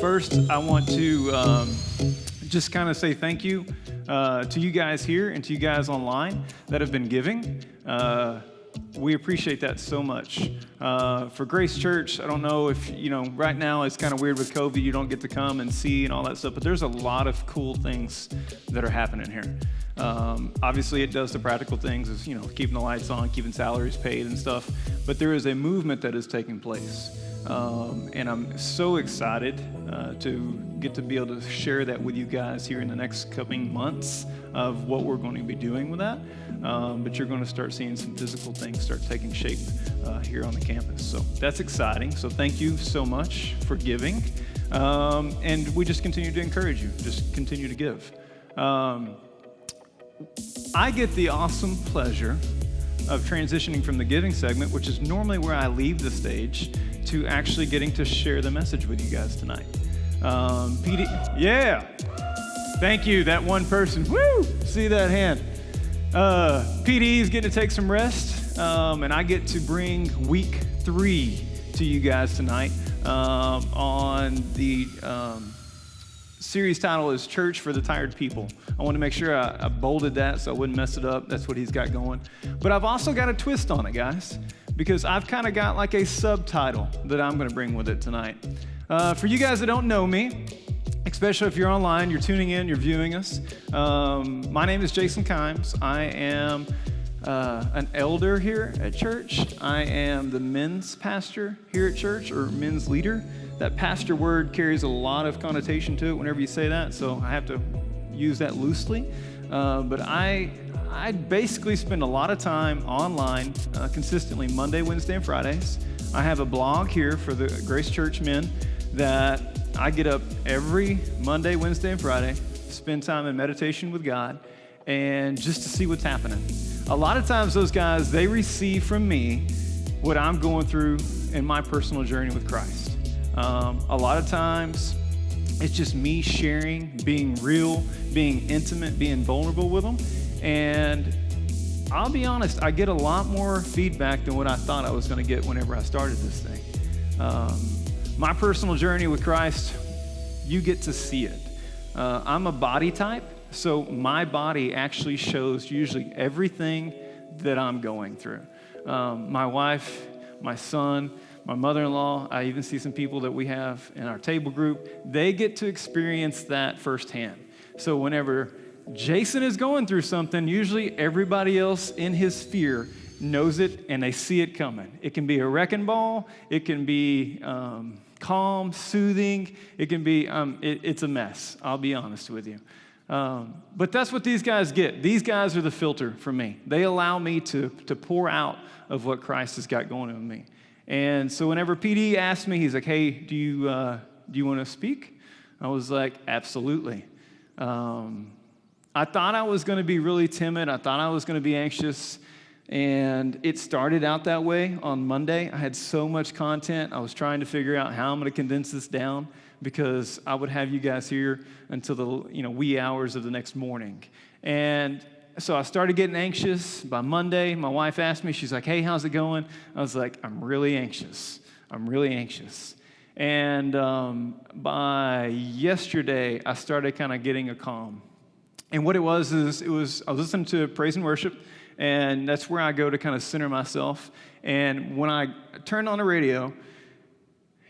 first, I want to just kind of say thank you to you guys here and to you guys online that have been giving. We appreciate that so much. For Grace Church, I don't know if, right now it's kind of weird with COVID, you don't get to come and see and all that stuff, but there's a lot of cool things that are happening here. Obviously, it does the practical things, is, keeping the lights on, keeping salaries paid and stuff, but there is a movement that is taking place. And I'm so excited to get to be able to share that with you guys here in the next coming months of what we're going to be doing with that. But you're going to start seeing some physical things start taking shape here on the campus. So that's exciting. So thank you so much for giving. And we just continue to encourage you. Just continue to give. I get the awesome pleasure of transitioning from the giving segment, which is normally where I leave the stage, to actually getting to share the message with you guys tonight. PD, yeah, thank you, that one person, woo, see that hand. PD is getting to take some rest, and I get to bring week 3 to you guys tonight on the series title is Church for the Tired People. I want to make sure I bolded that so I wouldn't mess it up. That's what he's got going. But I've also got a twist on it, guys, because I've kind of got like a subtitle that I'm going to bring with it tonight. For you guys that don't know me, especially if you're online, you're tuning in, you're viewing us, my name is Jason Kimes. I am an elder here at church. I am the men's pastor here at church, or men's leader. That pastor word carries a lot of connotation to it whenever you say that, so I have to use that loosely. But I basically spend a lot of time online consistently Monday, Wednesday, and Fridays. I have a blog here for the Grace Church men that I get up every Monday, Wednesday, and Friday, spend time in meditation with God, and just to see what's happening. A lot of times those guys, they receive from me what I'm going through in my personal journey with Christ. A lot of times it's just me sharing, being real, being intimate, being vulnerable with them. And I'll be honest, I get a lot more feedback than what I thought I was going to get whenever I started this thing. My personal journey with Christ, you get to see it. I'm a body type, so my body actually shows usually everything that I'm going through. My wife, my son, my mother-in-law, I even see some people that we have in our table group, they get to experience that firsthand. So whenever Jason is going through something, usually everybody else in his sphere knows it and they see it coming. It can be a wrecking ball, it can be calm, soothing, it can be, it's a mess, I'll be honest with you. But that's what these guys get. These guys are the filter for me. They allow me to pour out of what Christ has got going on with me. And so whenever PD asked me, he's like, hey, do you want to speak? I was like, absolutely. I thought I was going to be really timid. I thought I was going to be anxious. And it started out that way on Monday. I had so much content. I was trying to figure out how I'm going to condense this down because I would have you guys here until the wee hours of the next morning. And so I started getting anxious. By Monday, my wife asked me, she's like, hey, how's it going? I was like, I'm really anxious. And by yesterday, I started kind of getting a calm. And what it was is, I was listening to praise and worship, and that's where I go to kind of center myself. And when I turned on the radio,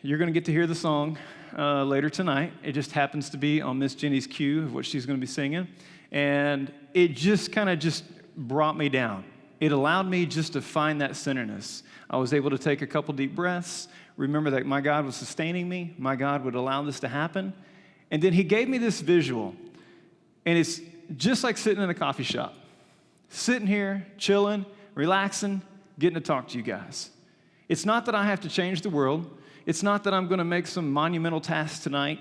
you're going to get to hear the song later tonight. It just happens to be on Miss Jenny's cue of what she's going to be singing. And it just kind of just brought me down. It allowed me just to find that centeredness. I was able to take a couple deep breaths, remember that my God was sustaining me, my God would allow this to happen. And then he gave me this visual. And it's just like sitting in a coffee shop. Sitting here, chilling, relaxing, getting to talk to you guys. It's not that I have to change the world. It's not that I'm going to make some monumental task tonight.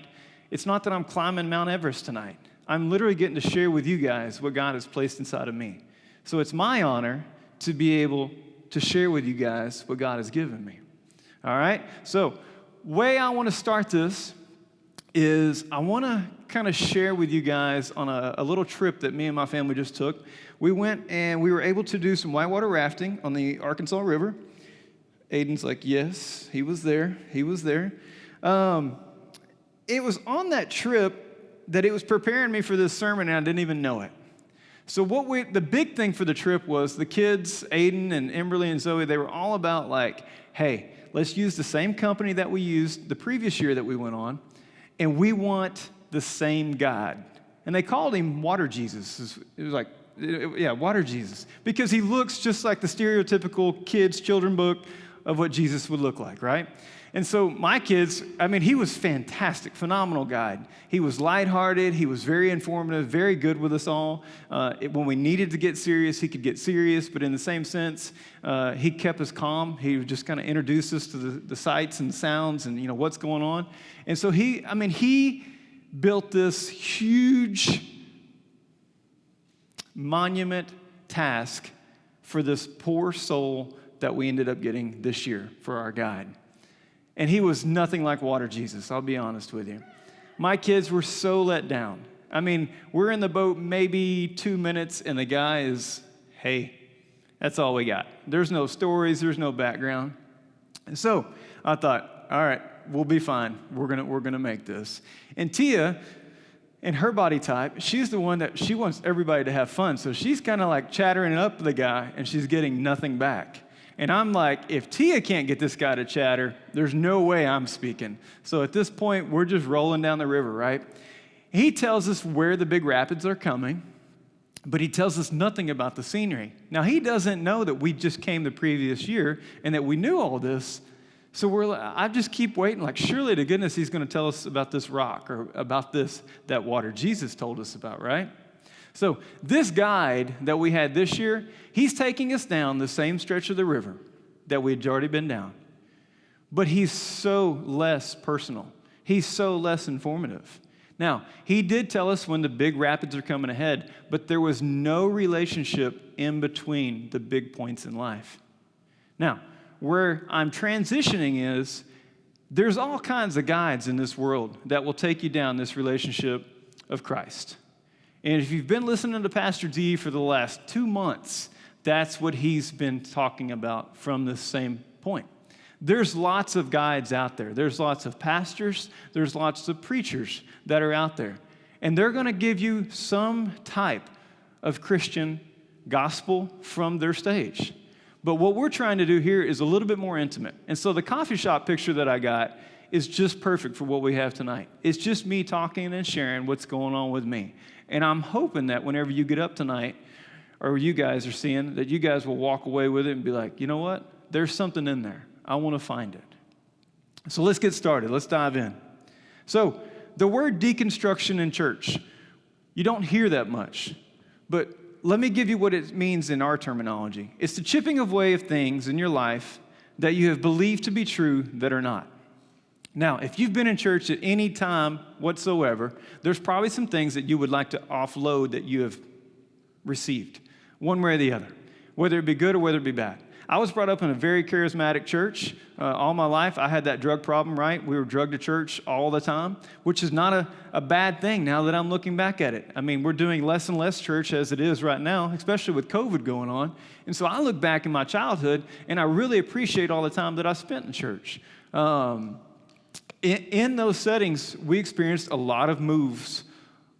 It's not that I'm climbing Mount Everest tonight. I'm literally getting to share with you guys what God has placed inside of me. So it's my honor to be able to share with you guys what God has given me. All right? So way I want to start this is I want to kind of share with you guys on a little trip that me and my family just took. We went and we were able to do some whitewater rafting on the Arkansas River. Aiden's like, yes, he was there. it was on that trip that it was preparing me for this sermon, and I didn't even know it. So the big thing for the trip was the kids, Aiden and Emberly and Zoe, they were all about like, hey, let's use the same company that we used the previous year that we went on, and we want the same God. And they called him Water Jesus. It was like, yeah, Water Jesus, because he looks just like the stereotypical children book of what Jesus would look like, right? And so my kids, I mean, he was fantastic, phenomenal guide. He was lighthearted. He was very informative, very good with us all. When we needed to get serious, he could get serious, but in the same sense, he kept us calm. He would just kind of introduce us to the sights and sounds and, what's going on. And so he built this huge monument task for this poor soul that we ended up getting this year for our guide. And he was nothing like Water Jesus, I'll be honest with you. My kids were so let down. I mean, we're in the boat maybe 2 minutes, and the guy is, hey, that's all we got. There's no stories, there's no background. And so I thought, all right, we'll be fine. We're gonna make this. And Tia, in her body type, she's the one that she wants everybody to have fun. So she's kind of like chattering up the guy, and she's getting nothing back. And I'm like, if Tia can't get this guy to chatter, there's no way I'm speaking. So at this point, we're just rolling down the river, right? He tells us where the big rapids are coming, but he tells us nothing about the scenery. Now, he doesn't know that we just came the previous year and that we knew all this. So I just keep waiting, like, surely to goodness he's going to tell us about this rock or about that water Jesus told us about, right? So this guide that we had this year, he's taking us down the same stretch of the river that we had already been down. But he's so less personal. He's so less informative. Now, he did tell us when the big rapids are coming ahead, but there was no relationship in between the big points in life. Now, where I'm transitioning is there's all kinds of guides in this world that will take you down this relationship of Christ. And if you've been listening to Pastor D for the last 2 months, that's what he's been talking about from this same point. There's lots of guides out there. There's lots of pastors. There's lots of preachers that are out there. And they're going to give you some type of Christian gospel from their stage. But what we're trying to do here is a little bit more intimate. And so the coffee shop picture that I got is just perfect for what we have tonight. It's just me talking and sharing what's going on with me. And I'm hoping that whenever you get up tonight, or you guys are seeing, that you guys will walk away with it and be like, you know what? There's something in there. I want to find it. So let's get started. Let's dive in. So the word deconstruction in church, you don't hear that much. But let me give you what it means in our terminology. It's the chipping away of things in your life that you have believed to be true that are not. Now, if you've been in church at any time whatsoever, there's probably some things that you would like to offload that you have received, one way or the other, whether it be good or whether it be bad. I was brought up in a very charismatic church all my life. I had that drug problem, right? We were drugged to church all the time, which is not a bad thing now that I'm looking back at it. I mean, we're doing less and less church as it is right now, especially with COVID going on. And so I look back in my childhood, and I really appreciate all the time that I spent in church. In those settings, we experienced a lot of moves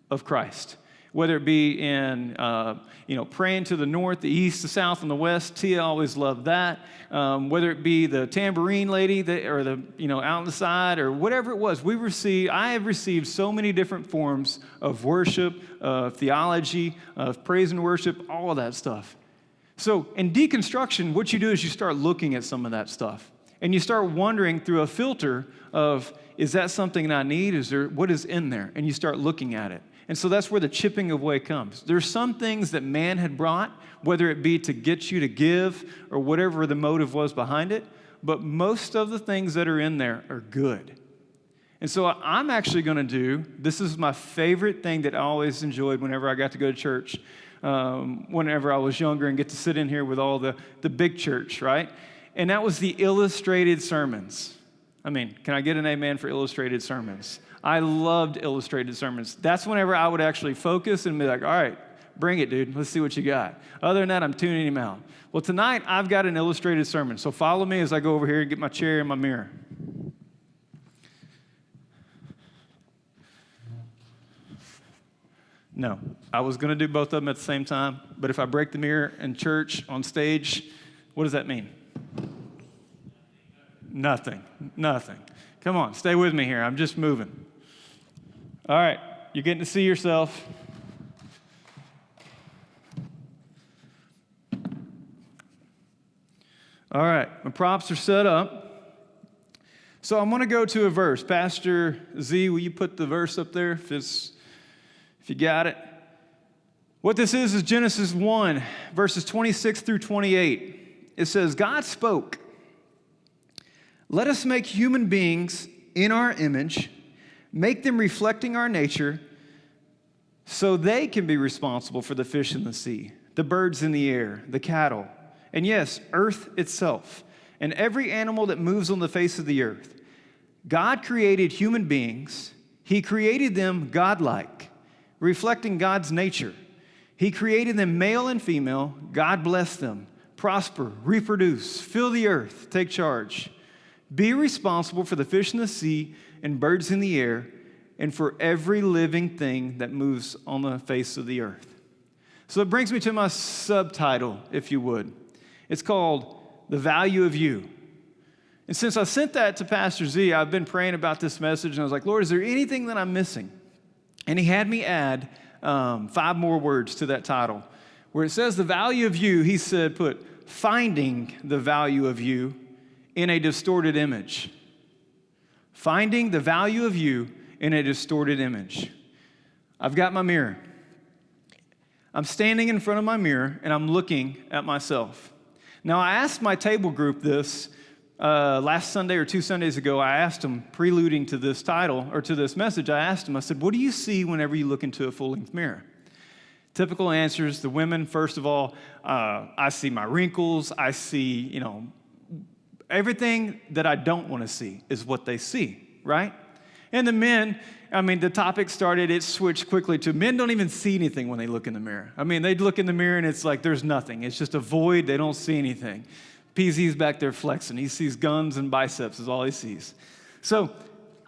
of Christ, whether it be in, praying to the north, the east, the south, and the west. Tia always loved that. Whether it be the tambourine lady or the, out on the side or whatever it was, I have received so many different forms of worship, of theology, of praise and worship, all of that stuff. So in deconstruction, what you do is you start looking at some of that stuff. And you start wondering through a filter of, is that something that I need? What is in there? And you start looking at it. And so that's where the chipping away comes. There's some things that man had brought, whether it be to get you to give or whatever the motive was behind it, but most of the things that are in there are good. And so I'm actually going to this is my favorite thing that I always enjoyed whenever I got to go to church, whenever I was younger and get to sit in here with all the big church, right? And that was the illustrated sermons. I mean, can I get an amen for illustrated sermons? I loved illustrated sermons. That's whenever I would actually focus and be like, all right, bring it, dude. Let's see what you got. Other than that, I'm tuning him out. Well, tonight, I've got an illustrated sermon. So follow me as I go over here and get my chair and my mirror. No, I was going to do both of them at the same time, but if I break the mirror in church, on stage, what does that mean? Nothing. Come on, stay with me here. I'm just moving. All right, you're getting to see yourself. All right, my props are set up. So I'm going to go to a verse. Pastor Z, will you put the verse up there if you got it? What this is Genesis 1, verses 26 through 28. It says, God spoke, "Let us make human beings in our image, make them reflecting our nature, so they can be responsible for the fish in the sea, the birds in the air, the cattle, and yes, earth itself, and every animal that moves on the face of the earth." God created human beings. He created them godlike, reflecting God's nature. He created them male and female. God blessed them. Prosper, reproduce, fill the earth, take charge. Be responsible for the fish in the sea and birds in the air, and for every living thing that moves on the face of the earth. So it brings me to my subtitle, if you would. It's called The Value of You. And since I sent that to Pastor Z, I've been praying about this message, and I was like, Lord, is there anything that I'm missing? And he had me add 5 more words to that title. Where it says the value of you, he said, put finding the value of you in a distorted image. Finding the value of you in a distorted image. I've got my mirror. I'm standing in front of my mirror, and I'm looking at myself. Now, I asked my table group this last Sunday or 2 Sundays ago. I asked them, preluding to this title or to this message, I asked them, I said, what do you see whenever you look into a full-length mirror? Typical answers, the women, first of all, I see my wrinkles. I see, everything that I don't want to see is what they see, right? And the men, the topic started, it switched quickly to men don't even see anything when they look in the mirror. They'd look in the mirror and it's like there's nothing. It's just a void. They don't see anything. PZ's back there flexing. He sees guns and biceps is all he sees. So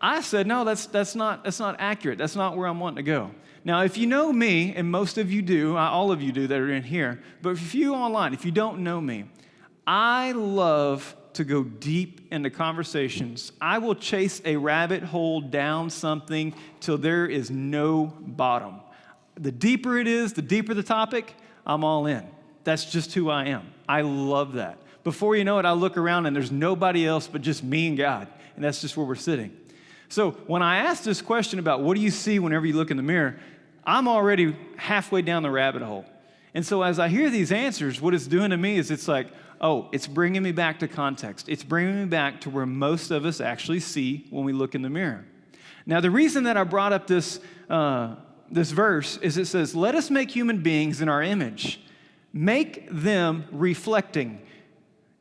I said, no, that's not accurate. That's not where I'm wanting to go. Now, if you know me, and most of you do, all of you do that are in here, but if you online, if you don't know me, I love to go deep into conversations. I will chase a rabbit hole down something till there is no bottom. The deeper it is, the deeper the topic, I'm all in. That's just who I am. I love that. Before you know it, I look around and there's nobody else but just me and God, and that's just where we're sitting. So when I ask this question about what do you see whenever you look in the mirror, I'm already halfway down the rabbit hole. And so as I hear these answers, what it's doing to me is it's like, oh, it's bringing me back to context. It's bringing me back to where most of us actually see when we look in the mirror. Now, the reason that I brought up this verse is it says, let us make human beings in our image. Make them reflecting.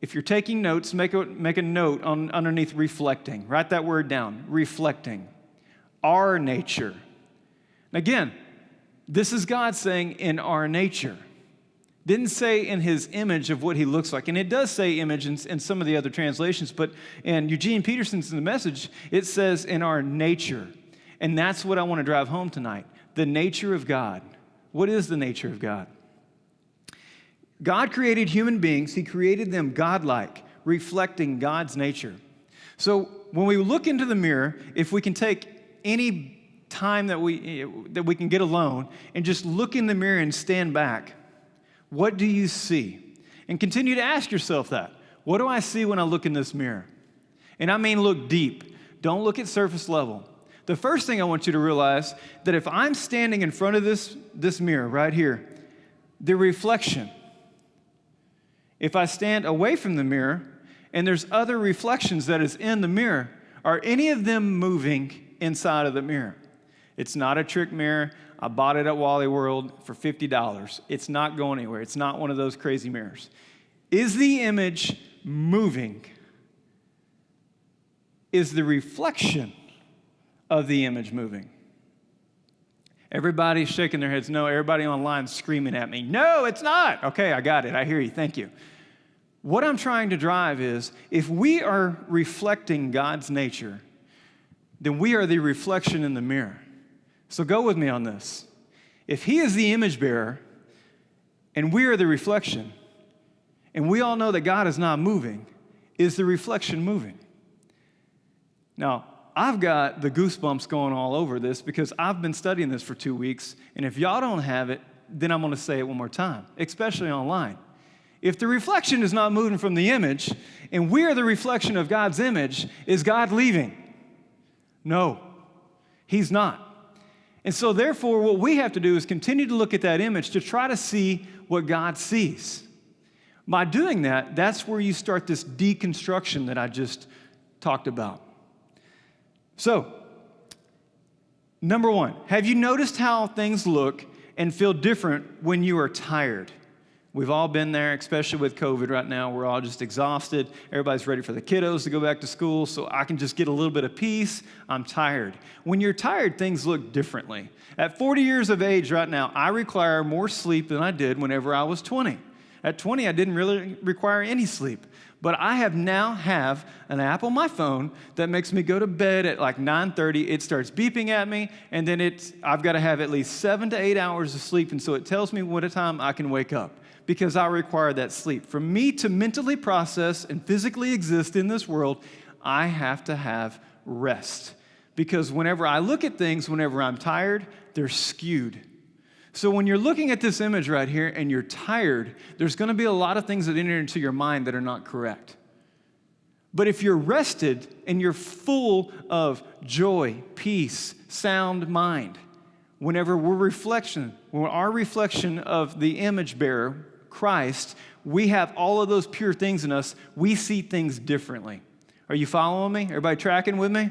If you're taking notes, make a note underneath reflecting. Write that word down, reflecting. Our nature. Again, this is God saying in our nature. Didn't say in his image of what he looks like. And it does say image in some of the other translations, but in Eugene Peterson's in the Message, it says in our nature. And that's what I want to drive home tonight. The nature of God. What is the nature of God? God created human beings. He created them godlike, reflecting God's nature. So when we look into the mirror, if we can take any time that we can get alone and just look in the mirror and stand back, what do you see? And continue to ask yourself that. What do I see when I look in this mirror? And I mean look deep. Don't look at surface level. The first thing I want you to realize that if I'm standing in front of this mirror right here, the reflection, if I stand away from the mirror and there's other reflections that is in the mirror, are any of them moving inside of the mirror? It's not a trick mirror. I bought it at Wally World for $50. It's not going anywhere. It's not one of those crazy mirrors. Is the image moving? Is the reflection of the image moving? Everybody's shaking their heads. No, everybody online screaming at me. No, it's not. Okay, I got it. I hear you. Thank you. What I'm trying to drive is if we are reflecting God's nature, then we are the reflection in the mirror. So go with me on this. If he is the image bearer and we are the reflection, and we all know that God is not moving, is the reflection moving? Now, I've got the goosebumps going all over this because I've been studying this for 2 weeks, and if y'all don't have it, then I'm going to say it one more time, especially online. If the reflection is not moving from the image, and we are the reflection of God's image, is God leaving? No, he's not. And so therefore, what we have to do is continue to look at that image to try to see what God sees. By doing that, that's where you start this deconstruction that I just talked about. So, number one, have you noticed how things look and feel different when you are tired? We've all been there, especially with COVID right now. We're all just exhausted. Everybody's ready for the kiddos to go back to school, so I can just get a little bit of peace. I'm tired. When you're tired, things look differently. At 40 years of age right now, I require more sleep than I did whenever I was 20. At 20, I didn't really require any sleep. But I now have an app on my phone that makes me go to bed at like 9:30. It starts beeping at me, and then I've got to have at least 7 to 8 hours of sleep, and so it tells me what time I can wake up because I require that sleep. For me to mentally process and physically exist in this world, I have to have rest. Because whenever I look at things, whenever I'm tired, they're skewed. So when you're looking at this image right here and you're tired, there's going to be a lot of things that enter into your mind that are not correct. But if you're rested and you're full of joy, peace, sound mind, whenever our reflection of the image bearer, Christ, we have all of those pure things in us, we see things differently. Are you following me? Everybody tracking with me?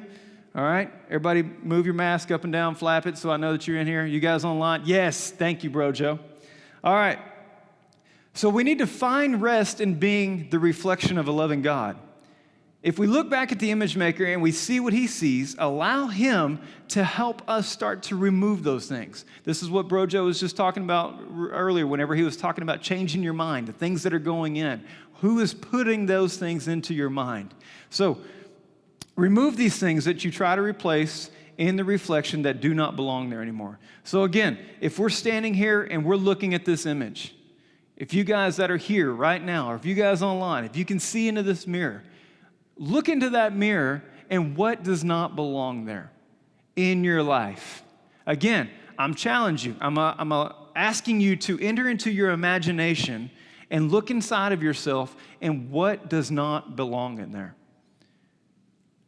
All right, everybody move your mask up and down, flap it so I know that you're in here. You guys online? Yes, thank you, bro, Joe. All right, so we need to find rest in being the reflection of a loving God. If we look back at the image maker and we see what he sees, allow him to help us start to remove those things. This is what Bro Joe was just talking about earlier whenever he was talking about changing your mind, the things that are going in. Who is putting those things into your mind? So, remove these things that you try to replace in the reflection that do not belong there anymore. So again, if we're standing here and we're looking at this image, if you guys that are here right now, or if you guys online, if you can see into this mirror, look into that mirror and what does not belong there in your life. Again, I'm challenging you. I'm asking you to enter into your imagination and look inside of yourself and what does not belong in there.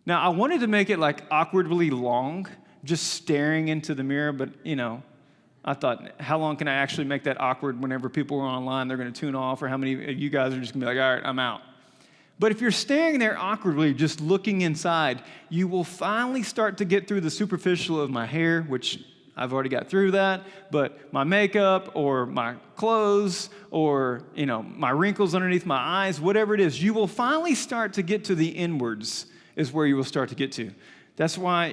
Now, I wanted to make it like awkwardly long, just staring into the mirror, but, I thought, how long can I actually make that awkward whenever people are online, they're going to tune off, or how many of you guys are just going to be like, all right, I'm out. But if you're staring there awkwardly, just looking inside, you will finally start to get through the superficial of my hair, which I've already got through that, but my makeup or my clothes or, my wrinkles underneath my eyes, whatever it is, you will finally start to get to the inwards is where you will start to get to. That's why,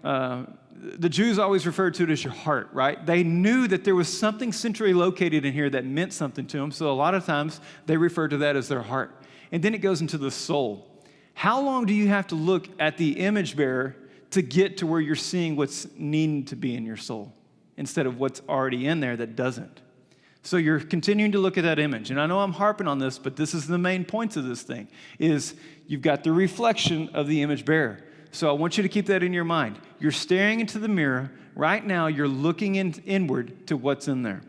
the Jews always referred to it as your heart, right? They knew that there was something centrally located in here that meant something to them, so a lot of times they referred to that as their heart. And then it goes into the soul. How long do you have to look at the image bearer to get to where you're seeing what's needing to be in your soul instead of what's already in there that doesn't? So you're continuing to look at that image. And I know I'm harping on this, but this is the main points of this thing, is you've got the reflection of the image bearer. So I want you to keep that in your mind. You're staring into the mirror. Right now, you're looking inward to what's in there.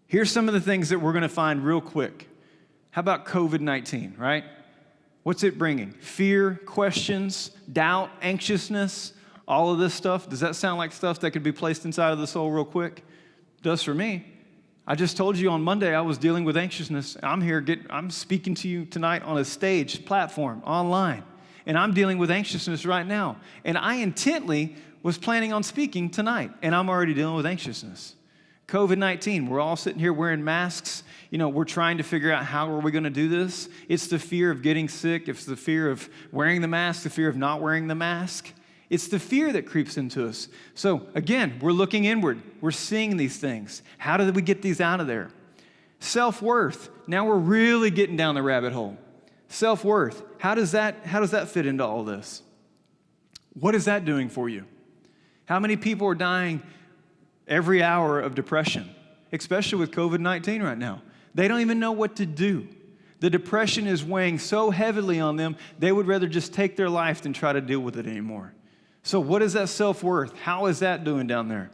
Here's some of the things that we're going to find real quick. How about COVID-19, right? What's it bringing? Fear, questions, doubt, anxiousness, all of this stuff. Does that sound like stuff that could be placed inside of the soul real quick? It does for me. I just told you on Monday I was dealing with anxiousness. I'm speaking to you tonight on a stage platform online, and I'm dealing with anxiousness right now. And I intently was planning on speaking tonight, and I'm already dealing with anxiousness. COVID-19, we're all sitting here wearing masks. We're trying to figure out how are we going to do this. It's the fear of getting sick. It's the fear of wearing the mask, the fear of not wearing the mask. It's the fear that creeps into us. So again, we're looking inward. We're seeing these things. How did we get these out of there? Self-worth. Now we're really getting down the rabbit hole. Self-worth. How does that fit into all this? What is that doing for you? How many people are dying every hour of depression, especially with COVID-19 right now. They don't even know what to do. The depression is weighing so heavily on them, they would rather just take their life than try to deal with it anymore. So what is that self-worth? How is that doing down there?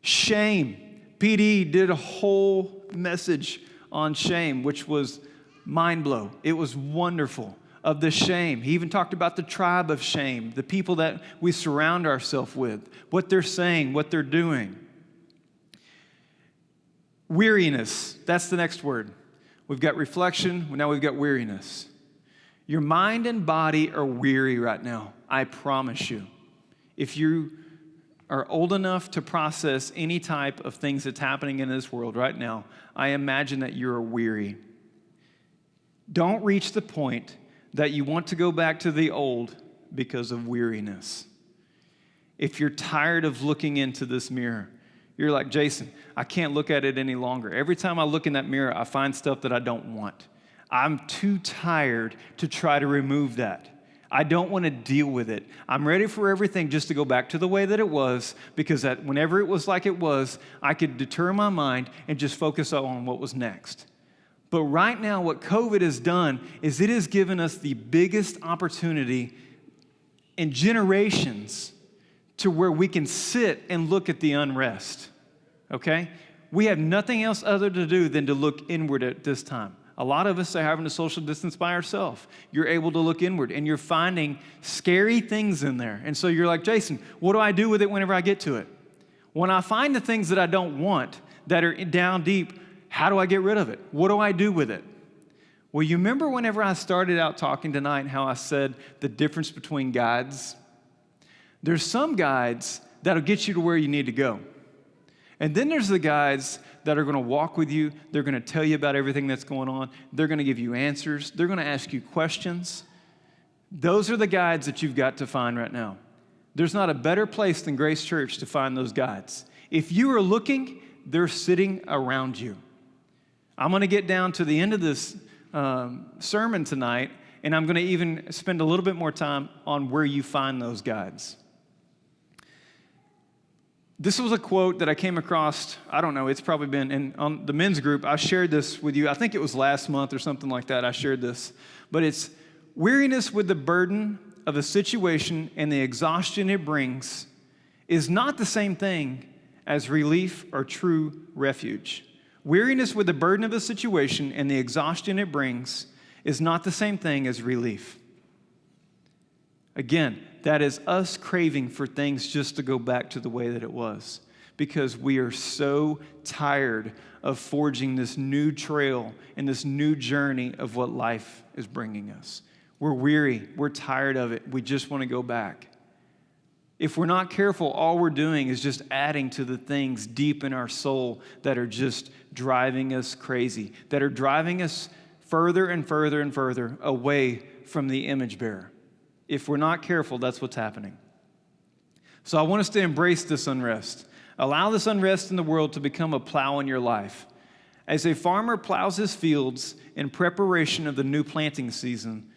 Shame. PD did a whole message on shame, which was mind blow. It was wonderful, of the shame. He even talked about the tribe of shame, the people that we surround ourselves with, what they're saying, what they're doing. Weariness, that's the next word. We've got reflection, now we've got weariness. Your mind and body are weary right now, I promise you. If you are old enough to process any type of things that's happening in this world right now, I imagine that you're weary. Don't reach the point that you want to go back to the old because of weariness. If you're tired of looking into this mirror, you're like, Jason, I can't look at it any longer. Every time I look in that mirror, I find stuff that I don't want. I'm too tired to try to remove that. I don't want to deal with it. I'm ready for everything just to go back to the way that it was, because that whenever it was like it was, I could deter my mind and just focus on what was next. But right now, what COVID has done is it has given us the biggest opportunity in generations to where we can sit and look at the unrest, okay? We have nothing else other to do than to look inward at this time. A lot of us are having to social distance by ourselves. You're able to look inward, and you're finding scary things in there. And so you're like, Jason, what do I do with it whenever I get to it? When I find the things that I don't want that are down deep, how do I get rid of it? What do I do with it? Well, you remember whenever I started out talking tonight how I said the difference between guides? There's some guides that'll get you to where you need to go. And then there's the guides that are going to walk with you. They're going to tell you about everything that's going on. They're going to give you answers. They're going to ask you questions. Those are the guides that you've got to find right now. There's not a better place than Grace Church to find those guides. If you are looking, they're sitting around you. I'm going to get down to the end of this sermon tonight, and I'm going to even spend a little bit more time on where you find those guides. This was a quote that I came across, I don't know, it's probably been on the men's group. I shared this with you. I think it was last month or something like that. I shared this. But it's, weariness with the burden of a situation and the exhaustion it brings is not the same thing as relief or true refuge. Weariness with the burden of a situation and the exhaustion it brings is not the same thing as relief. Again, that is us craving for things just to go back to the way that it was, because we are so tired of forging this new trail and this new journey of what life is bringing us. We're weary. We're tired of it. We just want to go back. If we're not careful, all we're doing is just adding to the things deep in our soul that are just driving us crazy, that are driving us further and further and further away from the image bearer. If we're not careful, that's what's happening. So I want us to embrace this unrest. Allow this unrest in the world to become a plow in your life. As a farmer plows his fields in preparation of the new planting season,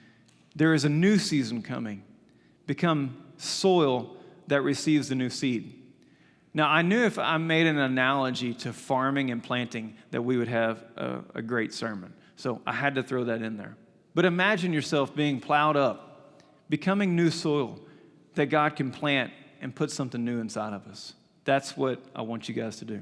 there is a new season coming. Become soil that receives the new seed. Now, I knew if I made an analogy to farming and planting that we would have a great sermon. So I had to throw that in there. But imagine yourself being plowed up, becoming new soil that God can plant and put something new inside of us. That's what I want you guys to do.